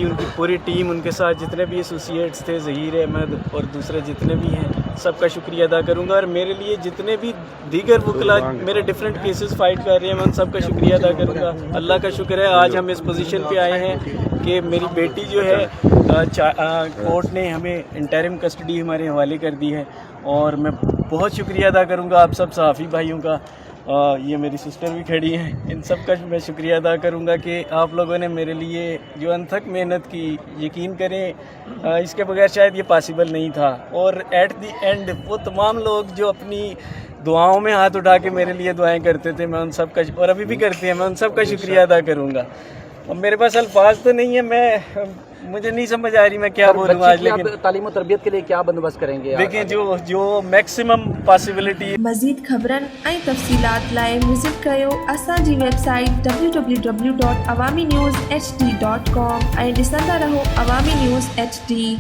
उनकी पूरी टीम, उनके साथ जितने भी एसोसिएट्स थे, ज़हीर अहमद और दूसरे जितने भी हैं, सबका शुक्रिया अदा करूंगा। और मेरे लिए जितने भी दीगर वकला मेरे डिफरेंट केसेस फ़ाइट कर रहे हैं, मैं उन सबका शुक्रिया अदा करूंगा। अल्लाह का शुक्र है आज हम इस पोजीशन पे आए हैं कि मेरी बेटी जो है कोर्ट ने हमें इंटरिम कस्टडी हमारे हवाले कर दी है। और मैं बहुत शुक्रिया अदा करूंगा आप सब सहाफ़ी भाइयों का। ये मेरी सिस्टर भी खड़ी हैं, इन सब का मैं शुक्रिया अदा करूंगा कि आप लोगों ने मेरे लिए जो अनथक मेहनत की। यकीन करें इसके बगैर शायद ये पॉसिबल नहीं था। और एट दी एंड वो तमाम लोग जो अपनी दुआओं में हाथ उठा के मेरे लिए दुआएं करते थे, मैं उन सब का, और अभी भी करते हैं, मैं उन सब का शुक्रिया अदा करूंगा। और मेरे पास अल्फाज तो नहीं है, मुझे नहीं समझ आ रही मैं क्या बोलूँ आज। लेकिन तालीम और तरबियत के लिए क्या बंदोबस्त करेंगे? देखिए जो मैक्सिमम पॉसिबिलिटी। मज़ीद ख़बरन ऐं तफ़सीलात लाइ विज़िट कयो असांजी वेबसाइट www.awamiNewsHD.com ऐं ॾिसंदा रहो अवामी न्यूज़ HD।